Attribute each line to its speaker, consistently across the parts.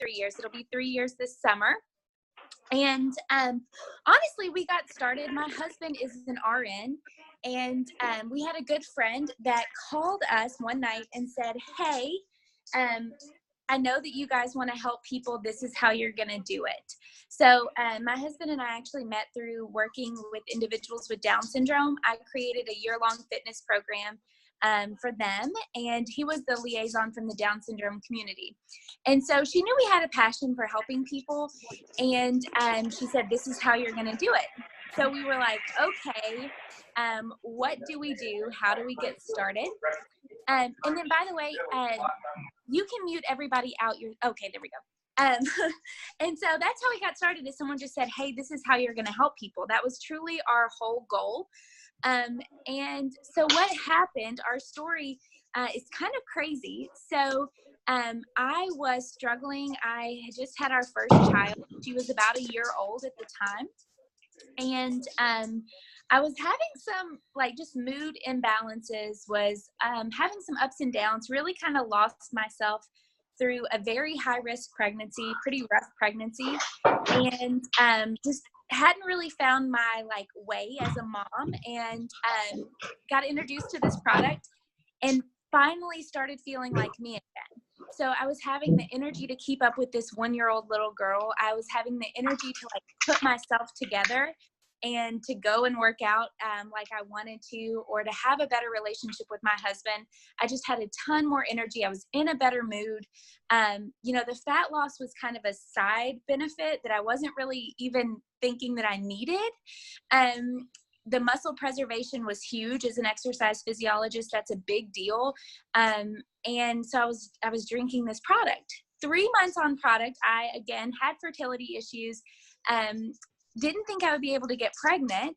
Speaker 1: 3 years. It'll be 3 years this summer. And honestly, we got started. My husband is an RN, and we had a good friend that called us one night and said, hey, I know that you guys want to help people. This is how you're going to do it. So my husband and I actually met through working with individuals with Down syndrome. I created a year-long fitness program for them, and he was the liaison from the Down syndrome community. And so she knew we had a passion for helping people, and she said, this is how you're going to do it. So we were like, okay, what do we do? How do we get started? And then, by the way, you can mute everybody out. Okay, there we go. And so that's how we got started, is someone just said, hey, this is how you're going to help people. That was truly our whole goal. And so what happened, our story is kind of crazy. So I was struggling. I had just had our first child. She was about a year old at the time. And I was having some just mood imbalances, was having some ups and downs, really kind of lost myself through a very high risk pregnancy, pretty rough pregnancy, and just hadn't really found my way as a mom, and got introduced to this product and finally started feeling like me again. So I was having the energy to keep up with this 1-year-old little girl. I was having the energy to put myself together and to go and work out like I wanted to, or to have a better relationship with my husband. I just had a ton more energy. I was in a better mood. The fat loss was kind of a side benefit that I wasn't really even thinking that I needed. The muscle preservation was huge. As an exercise physiologist, that's a big deal. And so I was drinking this product. 3 months on product, I again had fertility issues. Didn't think I would be able to get pregnant.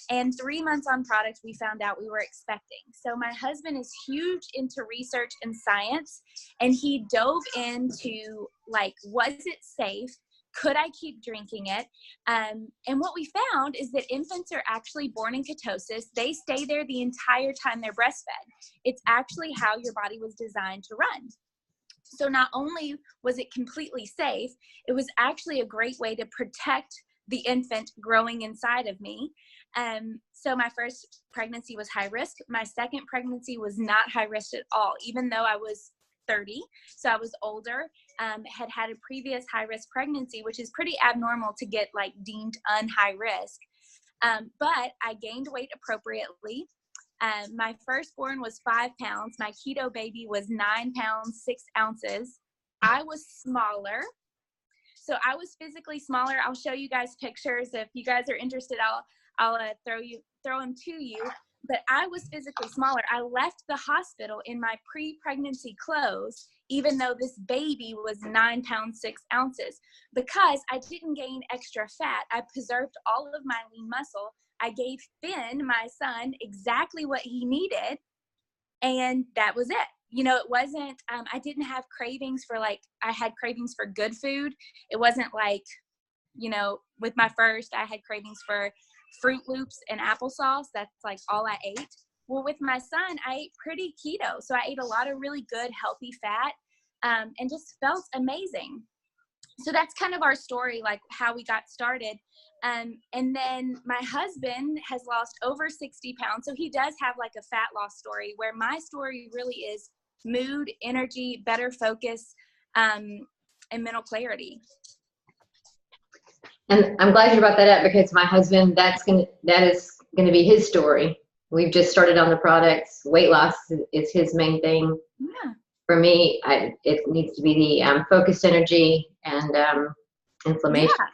Speaker 1: And 3 months on product, we found out we were expecting. So my husband is huge into research and science, and he dove into was it safe? Could I keep drinking it? And what we found is that infants are actually born in ketosis. They stay there the entire time they're breastfed. It's actually how your body was designed to run. So not only was it completely safe, it was actually a great way to protect the infant growing inside of me. So my first pregnancy was high risk. My second pregnancy was not high risk at all, even though I was 30. So I was older, had a previous high risk pregnancy, which is pretty abnormal to get deemed unhigh risk. But I gained weight appropriately. My firstborn was 5 pounds. My keto baby was 9 pounds, 6 ounces. I was smaller. So I was physically smaller. I'll show you guys pictures. If you guys are interested, I'll throw them to you. But I was physically smaller. I left the hospital in my pre-pregnancy clothes, even though this baby was 9 pounds, 6 ounces, because I didn't gain extra fat. I preserved all of my lean muscle. I gave Finn, my son, exactly what he needed, and that was it. It wasn't, I didn't have cravings for I had cravings for good food. It wasn't with my first, I had cravings for Fruit Loops and applesauce. That's all I ate. Well, with my son, I ate pretty keto. So I ate a lot of really good, healthy fat, and just felt amazing. So that's kind of our story, how we got started. And then my husband has lost over 60 pounds. So he does have a fat loss story, where my story really is mood, energy, better focus, and mental clarity.
Speaker 2: And I'm glad you brought that up, because my husband, that is going to be his story. We've just started on the products. Weight loss is his main thing.
Speaker 1: Yeah.
Speaker 2: For me, it needs to be the focused energy and inflammation. Yeah.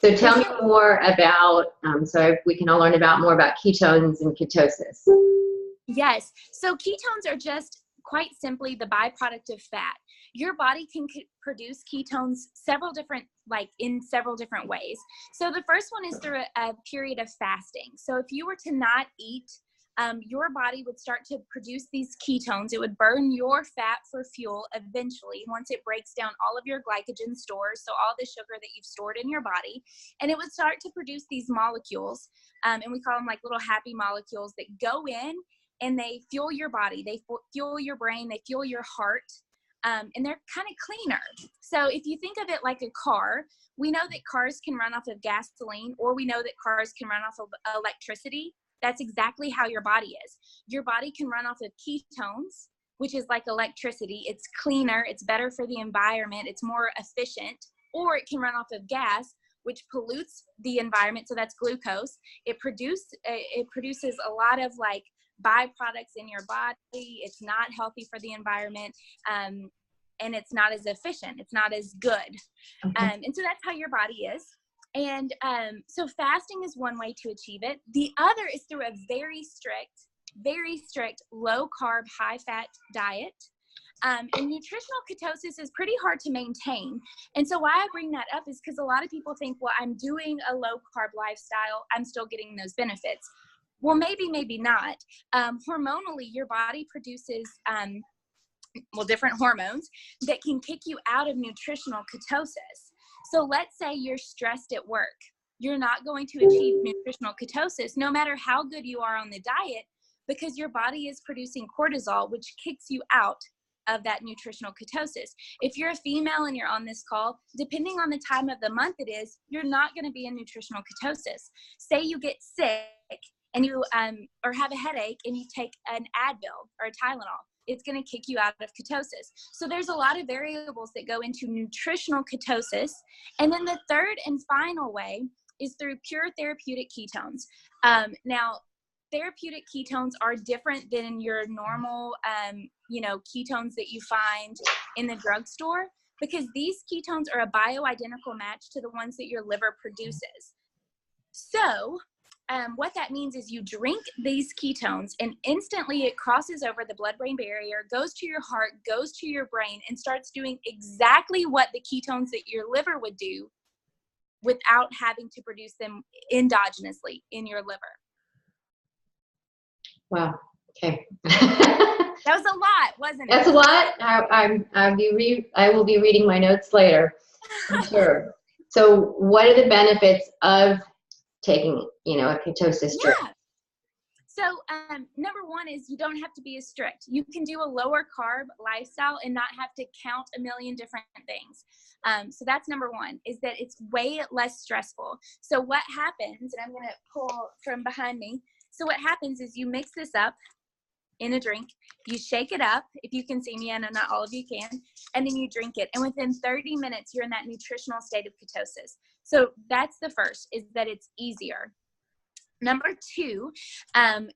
Speaker 2: So tell me more about, so we can all learn more about ketones and ketosis.
Speaker 1: Yes. So ketones are just quite simply the byproduct of fat. Your body can produce ketones in several different ways. So the first one is through a period of fasting. So if you were to not eat, your body would start to produce these ketones. It would burn your fat for fuel eventually, once it breaks down all of your glycogen stores, so all the sugar that you've stored in your body, and it would start to produce these molecules, and we call them little happy molecules that go in and they fuel your body, they fuel your brain, they fuel your heart. and they're kind of cleaner. So if you think of it like a car, we know that cars can run off of gasoline, or we know that cars can run off of electricity. That's exactly how your body is. Your body can run off of ketones, which is like electricity. It's cleaner, it's better for the environment, it's more efficient. Or it can run off of gas, which pollutes the environment. So that's glucose. It produces a lot of like byproducts in your body. It's not healthy for the environment. And it's not as efficient. It's not as good. And so that's how your body is. And so fasting is one way to achieve it. The other is through a very strict low carb, high fat diet. And nutritional ketosis is pretty hard to maintain. And so why I bring that up is because a lot of people think, well, I'm doing a low carb lifestyle, I'm still getting those benefits. Well, maybe not. Hormonally, your body produces different hormones that can kick you out of nutritional ketosis. So let's say you're stressed at work. You're not going to achieve nutritional ketosis no matter how good you are on the diet, because your body is producing cortisol, which kicks you out of that nutritional ketosis. If you're a female and you're on this call, depending on the time of the month it is, you're not going to be in nutritional ketosis. Say you get sick and you or have a headache and you take an Advil or a Tylenol, it's going to kick you out of ketosis. So there's a lot of variables that go into nutritional ketosis. And then the third and final way is through pure therapeutic ketones. Now, therapeutic ketones are different than your normal, ketones that you find in the drugstore, because these ketones are a bioidentical match to the ones that your liver produces. So what that means is you drink these ketones and instantly it crosses over the blood-brain barrier, goes to your heart, goes to your brain, and starts doing exactly what the ketones that your liver would do without having to produce them endogenously in your liver.
Speaker 2: Wow. Okay.
Speaker 1: That was a lot, wasn't it?
Speaker 2: That's a lot. I will be reading my notes later, I'm sure. So what are the benefits of taking, a ketosis drink?
Speaker 1: Yeah. So number one is you don't have to be as strict. You can do a lower carb lifestyle and not have to count a million different things. So that's number one, is that it's way less stressful. So what happens, and I'm going to pull from behind me. So what happens is you mix this up in a drink, you shake it up, if you can see me, I know not all of you can, and then you drink it. And within 30 minutes, you're in that nutritional state of ketosis. So that's the first, is that it's easier. Number two,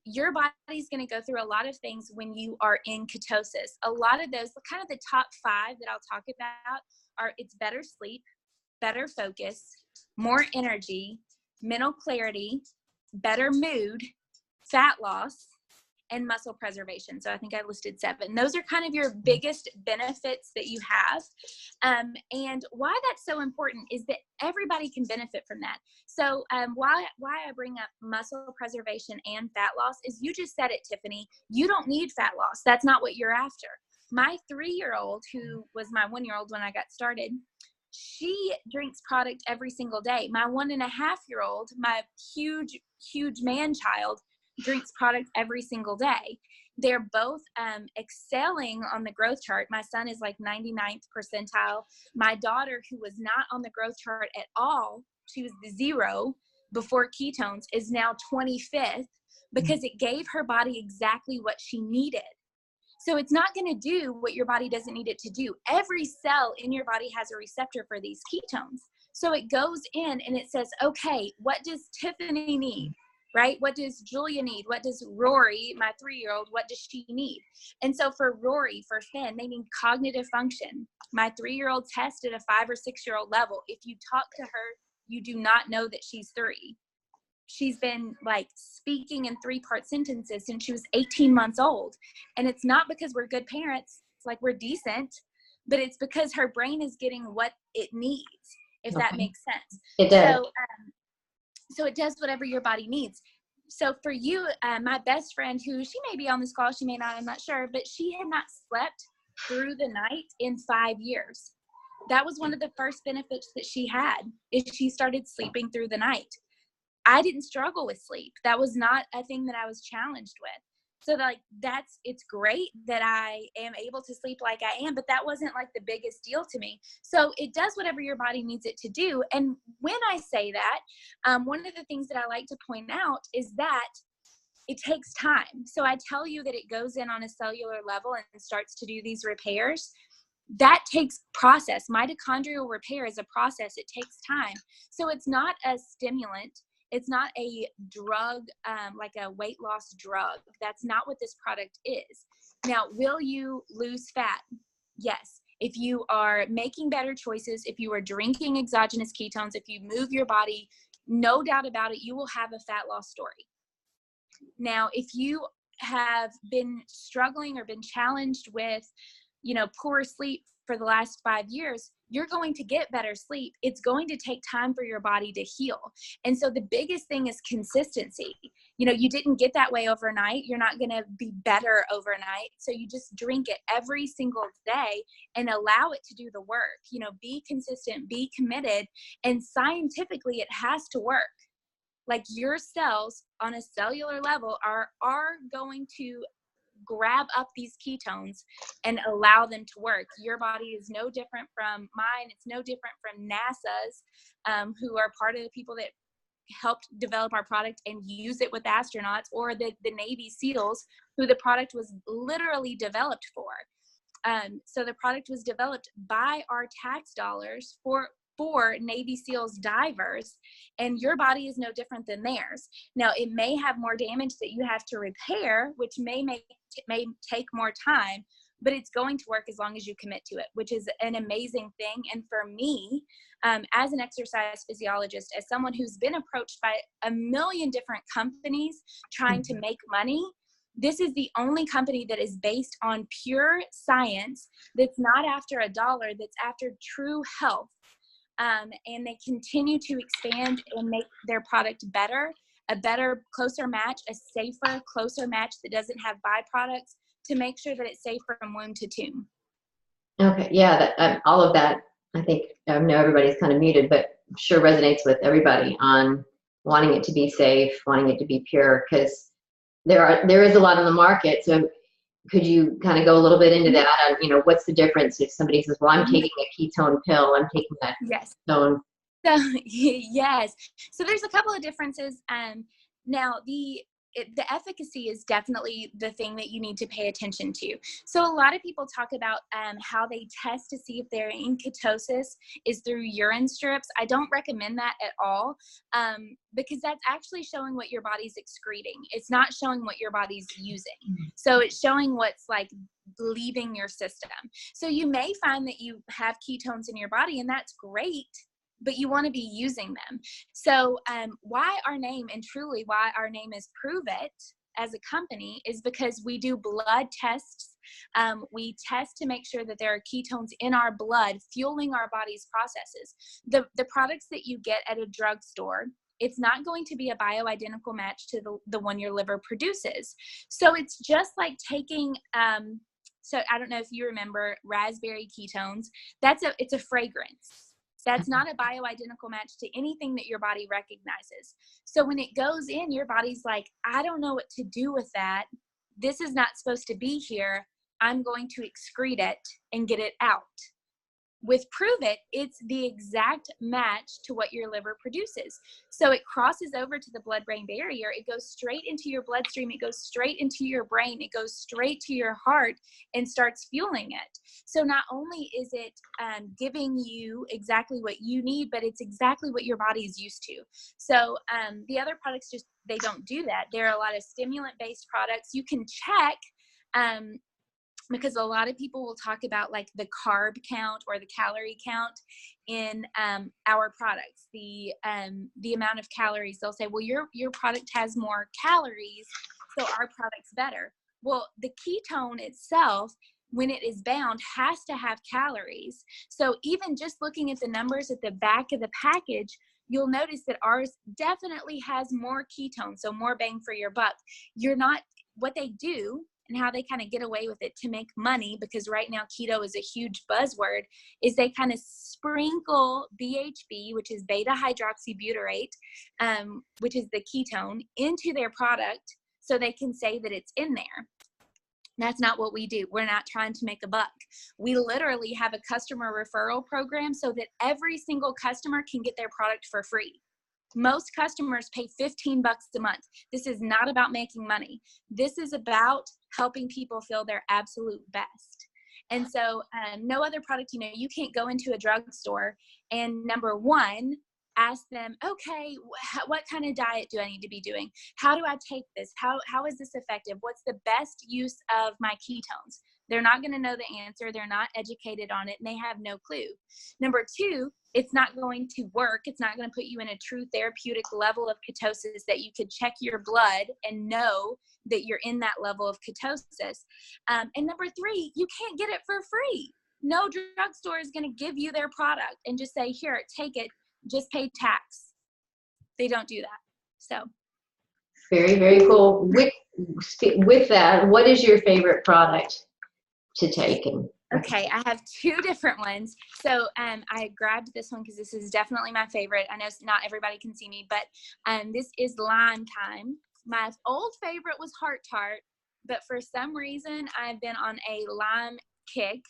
Speaker 1: your body's going to go through a lot of things when you are in ketosis. A lot of those, kind of the top 5 that I'll talk about are, it's better sleep, better focus, more energy, mental clarity, better mood, fat loss, and muscle preservation. So I think I listed 7. Those are kind of your biggest benefits that you have. And why that's so important is that everybody can benefit from that. So why I bring up muscle preservation and fat loss is, you just said it, Tiffany, you don't need fat loss. That's not what you're after. My 3-year-old, who was my 1-year-old when I got started, she drinks product every single day. My 1.5-year-old, my huge man child, drinks product every single day. They're both excelling on the growth chart. My son is like 99th percentile. My daughter, who was not on the growth chart at all, she was the 0 before ketones, is now 25th, because it gave her body exactly what she needed. So it's not going to do what your body doesn't need it to do. Every cell in your body has a receptor for these ketones. So it goes in and it says, okay, what does Tiffany need? Right? What does Julia need? What does Rory, my 3-year-old, what does she need? And so for Rory, for Finn, they need cognitive function. My 3-year-old tested a 5 or 6-year-old level. If you talk to her, you do not know that she's 3. She's been like speaking in 3-part sentences since she was 18 months old. And it's not because we're good parents, it's like we're decent, but it's because her brain is getting what it needs, if that makes sense.
Speaker 2: It does.
Speaker 1: So it does whatever your body needs. So for you, my best friend, who she may be on this call, she may not, I'm not sure, but she had not slept through the night in 5 years. That was one of the first benefits that she had, is she started sleeping through the night. I didn't struggle with sleep. That was not a thing that I was challenged with. So like it's great that I am able to sleep like I am, but that wasn't like the biggest deal to me. So it does whatever your body needs it to do. And when I say that, one of the things that I like to point out is that it takes time. So I tell you that it goes in on a cellular level and starts to do these repairs. That takes process. Mitochondrial repair is a process. It takes time. So it's not a stimulant. It's not a drug, like a weight loss drug. That's not what this product is. Now, will you lose fat? Yes. If you are making better choices, if you are drinking exogenous ketones, if you move your body, no doubt about it, you will have a fat loss story. Now, if you have been struggling or been challenged with, poor sleep for the last 5 years, you're going to get better sleep. It's going to take time for your body to heal. And so the biggest thing is consistency. You didn't get that way overnight. You're not going to be better overnight. So you just drink it every single day and allow it to do the work. Be consistent, be committed, and scientifically it has to work. Like your cells on a cellular level are going to grab up these ketones and allow them to work. Your body is no different from mine. It's no different from NASA's, who are part of the people that helped develop our product and use it with astronauts, or the Navy SEALs, who the product was literally developed for. So the product was developed by our tax dollars for Navy SEALs divers, and your body is no different than theirs. Now, it may have more damage that you have to repair, which may take more time, but it's going to work as long as you commit to it, which is an amazing thing. And for me, as an exercise physiologist, as someone who's been approached by a million different companies trying to make money, this is the only company that is based on pure science, that's not after a dollar, that's after true health. And they continue to expand and make their product better, a better, closer match, a safer, closer match that doesn't have byproducts, to make sure that it's safe from womb to tomb.
Speaker 2: Okay, yeah, all of that, I think, I know everybody's kind of muted, but sure resonates with everybody on wanting it to be safe, wanting it to be pure, because there is a lot on the market. So could you kind of go a little bit into that? What's the difference if somebody says, well, I'm taking a ketone pill, I'm taking that ketone.
Speaker 1: So, yes. So there's a couple of differences. Now, the efficacy is definitely the thing that you need to pay attention to. So a lot of people talk about how they test to see if they're in ketosis is through urine strips. I don't recommend that at all, because that's actually showing what your body's excreting. It's not showing what your body's using. So it's showing what's like leaving your system. So you may find that you have ketones in your body, and that's great, but you want to be using them. So why our name, and truly why our name is Prove It as a company, is because we do blood tests. We test to make sure that there are ketones in our blood fueling our body's processes. The products that you get at a drugstore, it's not going to be a bioidentical match to the one your liver produces. So it's just like taking, so I don't know if you remember raspberry ketones. It's a fragrance. That's not a bioidentical match to anything that your body recognizes. So when it goes in, your body's like, I don't know what to do with that. This is not supposed to be here. I'm going to excrete it and get it out. With Prove It, it's the exact match to what your liver produces. So it crosses over to the blood-brain barrier. It goes straight into your bloodstream. It goes straight into your brain. It goes straight to your heart and starts fueling it. So not only is it giving you exactly what you need, but it's exactly what your body is used to. So the other products they don't do that. There are a lot of stimulant-based products. You can check, because a lot of people will talk about like the carb count or the calorie count in our products, the amount of calories. They'll say, well, your product has more calories, so our product's better. Well, the ketone itself, when it is bound, has to have calories. So even just looking at the numbers at the back of the package, you'll notice that ours definitely has more ketones, so more bang for your buck. What they do and how they kind of get away with it to make money, because right now keto is a huge buzzword, is they kind of sprinkle BHB, which is beta hydroxybutyrate, which is the ketone, into their product so they can say that it's in there. That's not what we do. We're not trying to make a buck. We literally have a customer referral program so that every single customer can get their product for free. Most customers pay $15 a month. This is not about making money. This is about helping people feel their absolute best. And so no other product, you can't go into a drugstore and number one, ask them, okay, what kind of diet do I need to be doing? How do I take this? How is this effective? What's the best use of my ketones? They're not going to know the answer. They're not educated on it, and they have no clue. Number two, it's not going to work. It's not going to put you in a true therapeutic level of ketosis that you could check your blood and know that you're in that level of ketosis. And number three, you can't get it for free. No drugstore is going to give you their product and just say, here, take it, just pay tax. They don't do that. So
Speaker 2: very, very cool. With that, what is your favorite product to take?
Speaker 1: Okay, I have two different ones. So I grabbed this one because this is definitely my favorite. I know not everybody can see me, but this is Lime Time. My old favorite was Heart Tart, but for some reason I've been on a lime kick.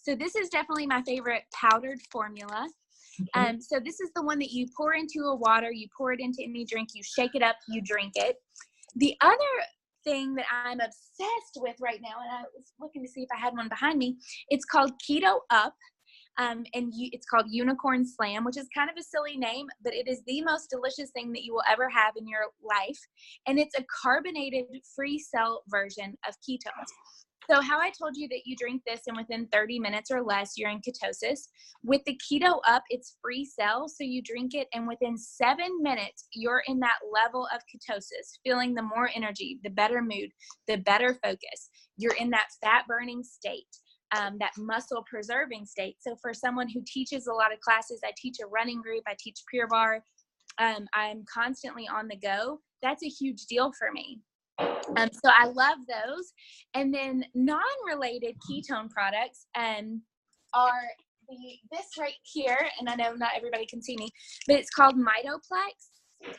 Speaker 1: So this is definitely my favorite powdered formula.
Speaker 2: Okay.
Speaker 1: So this is the one that you pour into a water, you pour it into any drink, you shake it up, you drink it. The other thing that I'm obsessed with right now, and I was looking to see if I had one behind me, it's called Keto Up, and it's called Unicorn Slam, which is kind of a silly name, but it is the most delicious thing that you will ever have in your life, and it's a carbonated free cell version of ketones. So how I told you that you drink this and within 30 minutes or less, you're in ketosis. With the Keto Up, it's free cell. So you drink it and within 7 minutes, you're in that level of ketosis, feeling the more energy, the better mood, the better focus. You're in that fat burning state, that muscle preserving state. So for someone who teaches a lot of classes, I teach a running group, I teach Pure Barre, I'm constantly on the go. That's a huge deal for me. So I love those. And then non-related ketone products are this right here. And I know not everybody can see me, but it's called Mitoplex.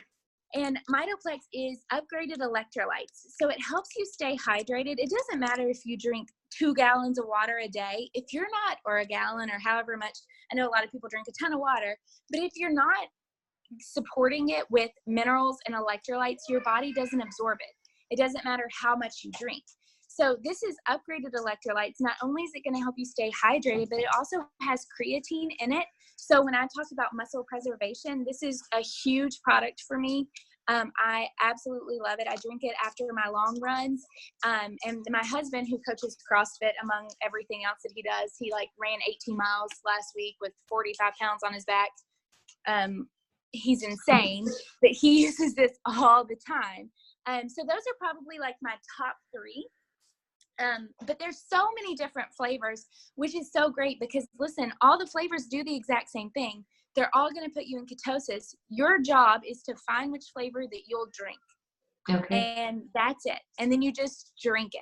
Speaker 1: And Mitoplex is upgraded electrolytes. So it helps you stay hydrated. It doesn't matter if you drink 2 gallons of water a day. If you're not, or a gallon or however much, I know a lot of people drink a ton of water, but if you're not supporting it with minerals and electrolytes, your body doesn't absorb it. It doesn't matter how much you drink. So this is upgraded electrolytes. Not only is it going to help you stay hydrated, but it also has creatine in it. So when I talk about muscle preservation, this is a huge product for me. I absolutely love it. I drink it after my long runs. And my husband, who coaches CrossFit, among everything else that he does, he ran 18 miles last week with 45 pounds on his back. He's insane, but he uses this all the time. So those are probably my top 3. But there's so many different flavors, which is so great because listen, all the flavors do the exact same thing. They're all going to put you in ketosis. Your job is to find which flavor that you'll drink.
Speaker 2: Okay.
Speaker 1: And that's it. And then you just drink it.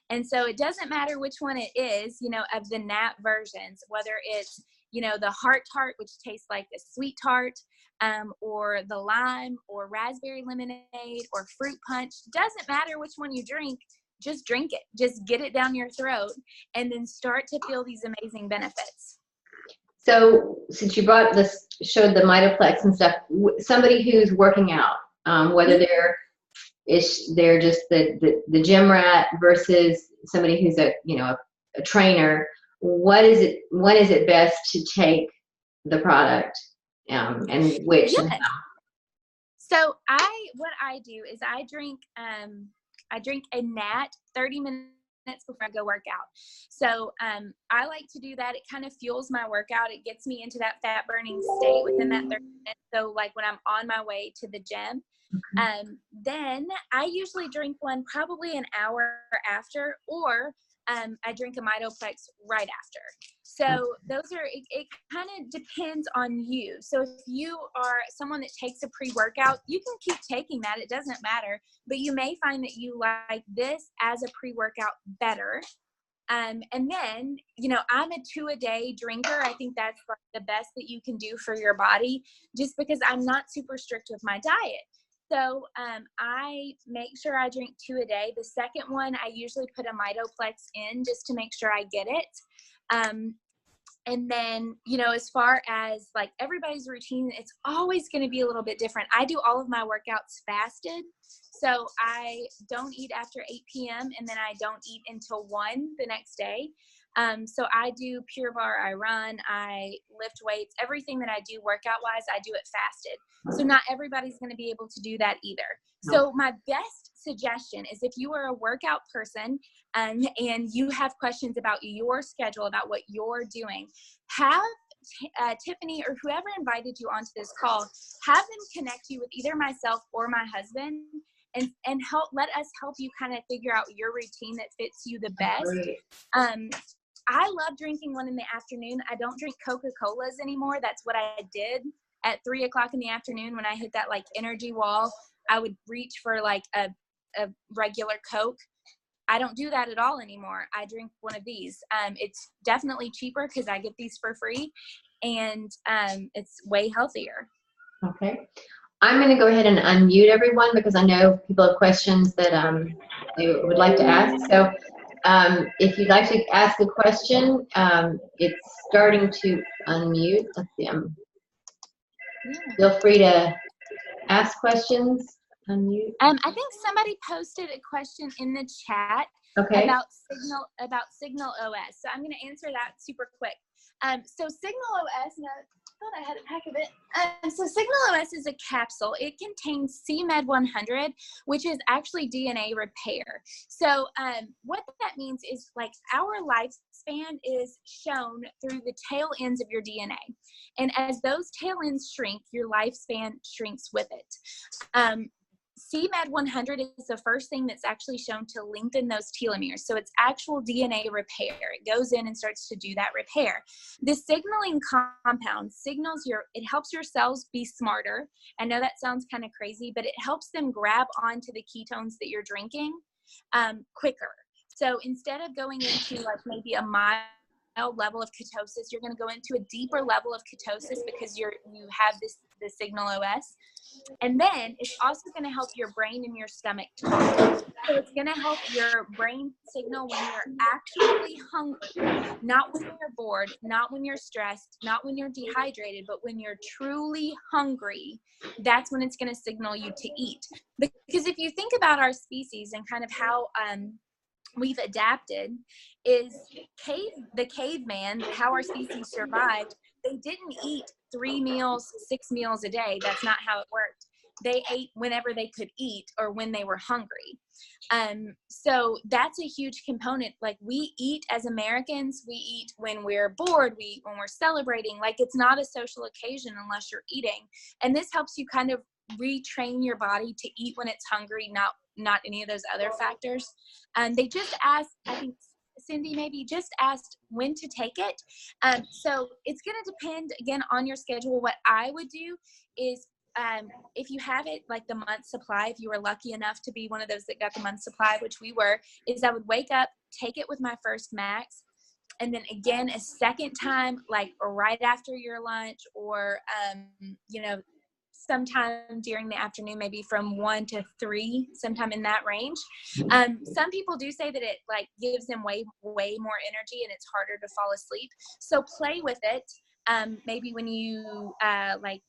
Speaker 1: And so it doesn't matter which one it is, of the nat versions, whether it's, the Heart Tart, which tastes like a sweet tart, or the lime or raspberry lemonade or fruit punch. Doesn't matter which one you drink, just drink it. Just get it down your throat and then start to feel these amazing benefits.
Speaker 2: So since you showed the Mitoplex and stuff, somebody who's working out, whether they're just the gym rat versus somebody who's a trainer, when is it best to take the product, and which?
Speaker 1: Yes. So what I do is I drink a nat 30 minutes before I go work out. So I like to do that. It kind of fuels my workout. It gets me into that fat burning state within that 30 minutes. So when I'm on my way to the gym, then I usually drink one probably an hour after, or I drink a Mitoplex right after. So it kind of depends on you. So if you are someone that takes a pre-workout, you can keep taking that. It doesn't matter, but you may find that you like this as a pre-workout better. And then, I'm a 2-a-day drinker. I think that's the best that you can do for your body, just because I'm not super strict with my diet. So I make sure I drink 2 a day. The second one, I usually put a Mitoplex in just to make sure I get it. And then, you know, as far as like everybody's routine, it's always going to be a little bit different. I do all of my workouts fasted. So I don't eat after 8 p.m. and then I don't eat until 1 the next day. So I do Pure Bar, I run, I lift weights, everything that I do workout wise, I do it fasted. So not everybody's going to be able to do that either. So my best suggestion is if you are a workout person and you have questions about your schedule, about what you're doing, have Tiffany or whoever invited you onto this call, have them connect you with either myself or my husband and let us help you kind of figure out your routine that fits you the best. I love drinking one in the afternoon. I don't drink Coca-Colas anymore. That's what I did at 3 o'clock in the afternoon when I hit that like energy wall. I would reach for like a regular Coke. I don't do that at all anymore. I drink one of these. It's definitely cheaper because I get these for free, and it's way healthier.
Speaker 2: Okay. I'm going to go ahead and unmute everyone because I know people have questions that they would like to ask. So if you'd like to ask a question, it's starting to unmute. Let's see. Feel free to ask questions. Unmute.
Speaker 1: I think somebody posted a question in the chat about Signal OS. So I'm going to answer that super quick. So Signal OS, and I thought I had a pack of it. So Signal OS is a capsule. It contains CMed 100, which is actually DNA repair. So what that means is like our lifespan is shown through the tail ends of your DNA. And as those tail ends shrink, your lifespan shrinks with it. CMed 100 is the first thing that's actually shown to lengthen those telomeres. So it's actual DNA repair. It goes in and starts to do that repair. The signaling compound it helps your cells be smarter. I know that sounds kind of crazy, but it helps them grab onto the ketones that you're drinking quicker. So instead of going into like maybe a mild level of ketosis, you're going to go into a deeper level of ketosis because you have the Signal OS. And then it's also going to help your brain and your stomach talk. So it's going to help your brain signal when you're actually hungry, not when you're bored, not when you're stressed, not when you're dehydrated, but when you're truly hungry. That's when it's going to signal you to eat. Because if you think about our species and kind of how we've adapted, is the caveman, how our species survived, they didn't eat 3 meals, 6 meals a day. That's not how it worked. They ate whenever they could eat or when they were hungry. So that's a huge component. Like we eat as Americans, we eat when we're bored, we eat when we're celebrating. Like it's not a social occasion unless you're eating. And this helps you kind of retrain your body to eat when it's hungry, not any of those other factors. They just asked, I think Cindy maybe just asked when to take it. So it's going to depend again on your schedule. What I would do is if you have it like the month supply, if you were lucky enough to be one of those that got the month supply, which we were, is I would wake up, take it with my first max, and then again a second time like right after your lunch or sometime during the afternoon, maybe from 1 to 3, sometime in that range. Some people do say that it like gives them way more energy and it's harder to fall asleep. So play with it. Maybe when you like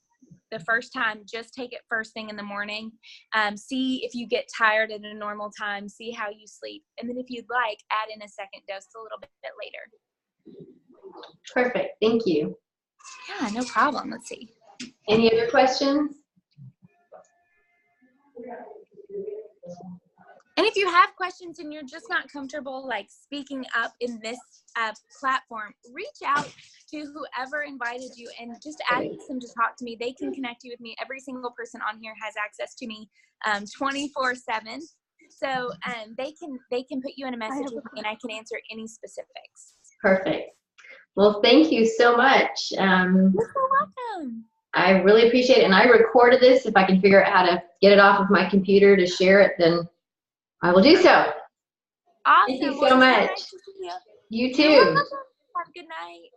Speaker 1: the first time, just take it first thing in the morning. See if you get tired at a normal time, see how you sleep. And then if you'd like, add in a second dose a little bit later.
Speaker 2: Perfect. Thank you.
Speaker 1: Yeah, no problem. Let's see.
Speaker 2: Any other questions?
Speaker 1: And if you have questions and you're just not comfortable like speaking up in this platform, reach out to whoever invited you and just ask them to talk to me. They can connect you with me. Every single person on here has access to me 24/7. So they can put you in a message with me and I can answer any specifics.
Speaker 2: Perfect. Well, thank you so much.
Speaker 1: You're so welcome.
Speaker 2: I really appreciate it. And I recorded this. If I can figure out how to get it off of my computer to share it, then I will do so.
Speaker 1: Awesome.
Speaker 2: Thank you so much.
Speaker 1: Nice to see you.
Speaker 2: You too.
Speaker 1: Have a good night.